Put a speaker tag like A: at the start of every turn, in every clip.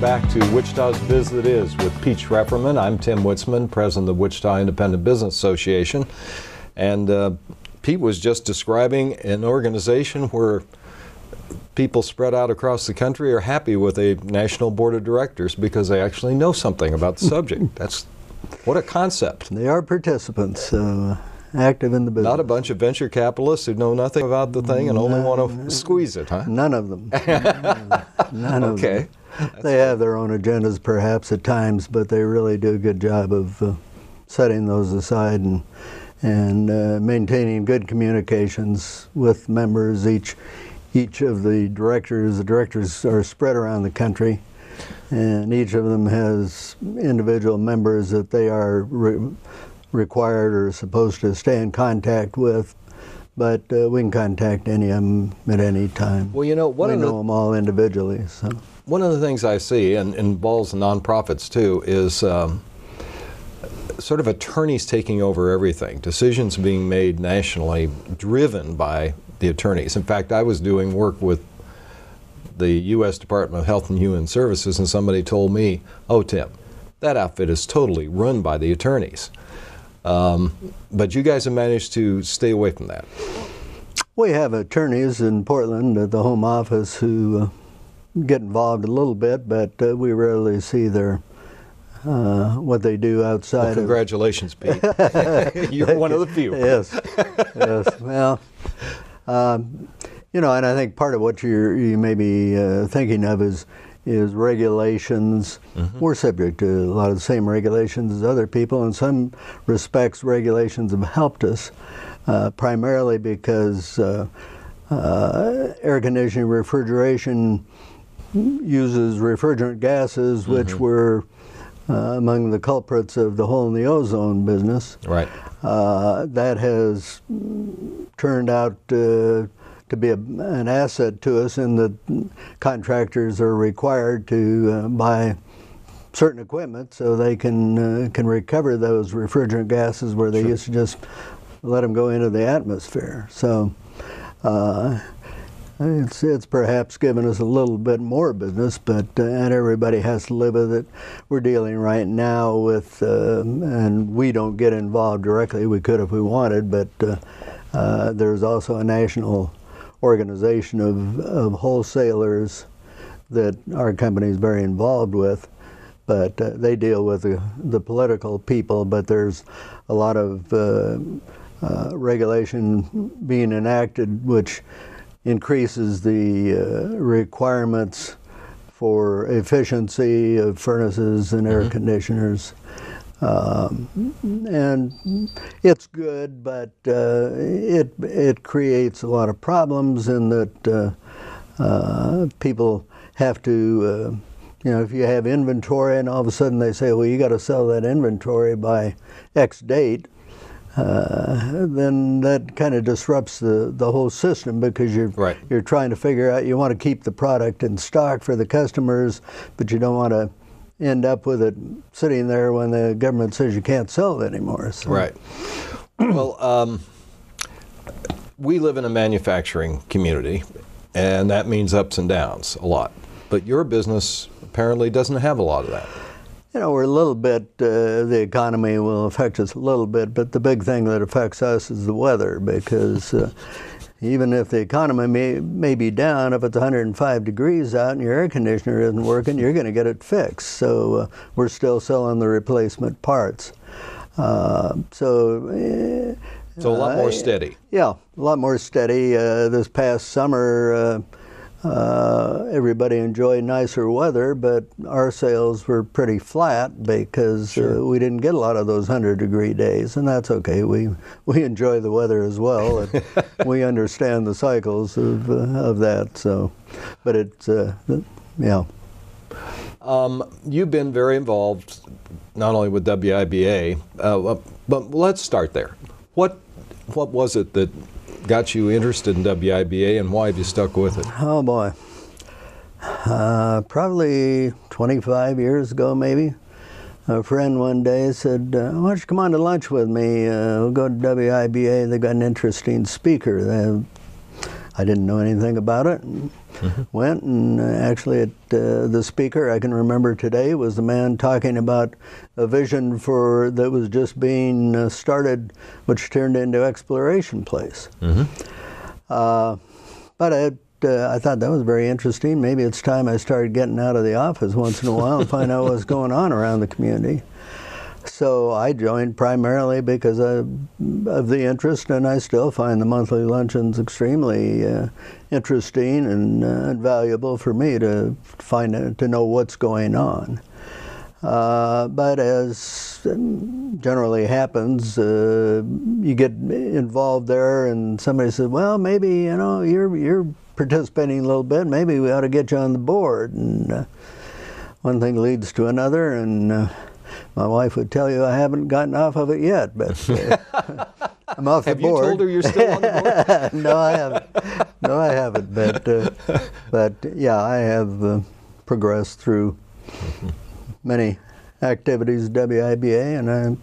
A: back to Wichita's Biz That Is with Pete Schrefferman. I'm Tim Witzman, president of the Wichita Independent Business Association. And Pete was just describing an organization where people spread out across the country are happy with a national board of directors because they actually know something about the subject. That's what a concept.
B: They are participants, active in the business.
A: Not a bunch of venture capitalists who know nothing about the thing and only want to squeeze it, huh?
B: None of them. None of them. They have their own agendas perhaps at times, but they really do a good job of setting those aside and maintaining good communications with members. Each of the directors are spread around the country, and each of them has individual members that they are required or supposed to stay in contact with, but we can contact any of them at any time.
A: Well, you know,
B: we know them all individually. So
A: one of the things I see, and involves nonprofits too, is sort of attorneys taking over everything. Decisions being made nationally, driven by the attorneys. In fact, I was doing work with the U.S. Department of Health and Human Services, and somebody told me, "Oh, Tim, that outfit is totally run by the attorneys." But you guys have managed to stay away from that.
B: We have attorneys in Portland at the home office who get involved a little bit, but we rarely see their what they do outside.
A: Well, congratulations, Pete. You're one of the few.
B: Yes. Yes. Well, you know, and I think part of what you may be thinking of is regulations. Mm-hmm. We're subject to a lot of the same regulations as other people. In some respects, regulations have helped us, primarily because air conditioning, refrigeration uses refrigerant gases, mm-hmm. which were among the culprits of the hole in the ozone business.
A: Right.
B: That has turned out to be an asset to us in that contractors are required to buy certain equipment so they can recover those refrigerant gases where they used to just let them go into the atmosphere. So it's perhaps given us a little bit more business, but and everybody has to live with it. We're dealing right now with, and we don't get involved directly. We could if we wanted, but there's also a national organization of wholesalers that our company is very involved with, but they deal with the political people, but there's a lot of regulation being enacted which increases the requirements for efficiency of furnaces and air conditioners. And it's good, but it creates a lot of problems in that people have to, you know, if you have inventory and all of a sudden they say, well, you got to sell that inventory by X date, then that kind of disrupts the whole system because you're trying to figure out, you want to keep the product in stock for the customers, but you don't want to end up with it sitting there when the government says you can't sell it anymore. So.
A: Right. Well, we live in a manufacturing community, and that means ups and downs a lot. But your business apparently doesn't have a lot of that.
B: You know, we're a little bit, the economy will affect us a little bit, but the big thing that affects us is the weather, because even if the economy may be down, if it's 105 degrees out and your air conditioner isn't working, you're going to get it fixed. So we're still selling the replacement parts. So
A: a lot more steady.
B: Yeah, a lot more steady. This past summer, everybody enjoyed nicer weather, but our sales were pretty flat because we didn't get a lot of those 100-degree days, and that's okay. We enjoy the weather as well, and we understand the cycles of that. So, but it's yeah.
A: You've been very involved, not only with WIBA, but let's start there. What was it that got you interested in WIBA, and why have you stuck with it?
B: Oh boy, probably 25 years ago maybe. A friend one day said, why don't you come on to lunch with me? We'll go to WIBA, they've got an interesting speaker. I didn't know anything about it. And went, and actually the speaker I can remember today was the man talking about a vision that was just being started, which turned into Exploration Place. But I thought that was very interesting. Maybe it's time I started getting out of the office once in a while and find out what's going on around the community. So I joined primarily because of the interest, and I still find the monthly luncheons extremely interesting and valuable for me to know what's going on. But as generally happens, you get involved there, and somebody says, "Well, maybe you're participating a little bit. Maybe we ought to get you on the board." And one thing leads to another, and my wife would tell you I haven't gotten off of it yet, but I'm off the board. Have you
A: told her you're still on the board?
B: No, I haven't. No, I haven't. But yeah, I have progressed through many activities at WIBA, and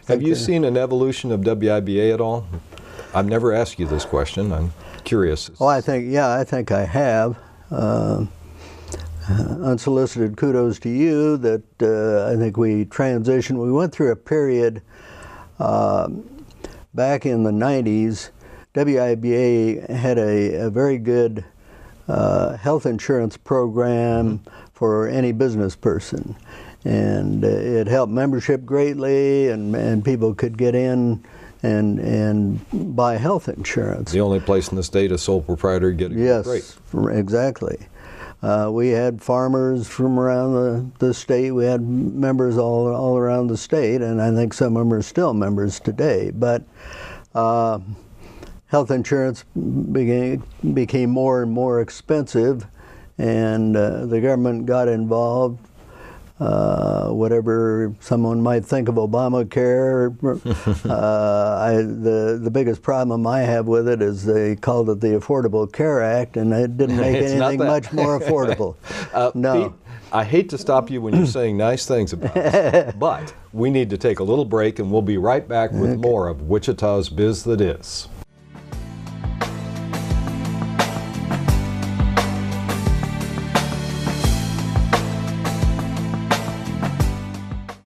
A: have you seen an evolution of WIBA at all? I've never asked you this question. I'm curious.
B: Oh, I think I have. Unsolicited kudos to you that I think we transitioned. We went through a period back in the 90s. WIBA had a very good health insurance program for any business person. And it helped membership greatly, and people could get in and buy health insurance.
A: The only place in the state a sole proprietor getting
B: yes,
A: great.
B: Exactly. We had farmers from around the state. We had members all around the state, and I think some of them are still members today. But health insurance became more and more expensive, and the government got involved. Whatever someone might think of Obamacare, the biggest problem I have with it is they called it the Affordable Care Act, and it didn't make anything much more affordable. No.
A: Pete, I hate to stop you when you're saying nice things about us, but we need to take a little break, and we'll be right back with more of Wichita's Biz That Is.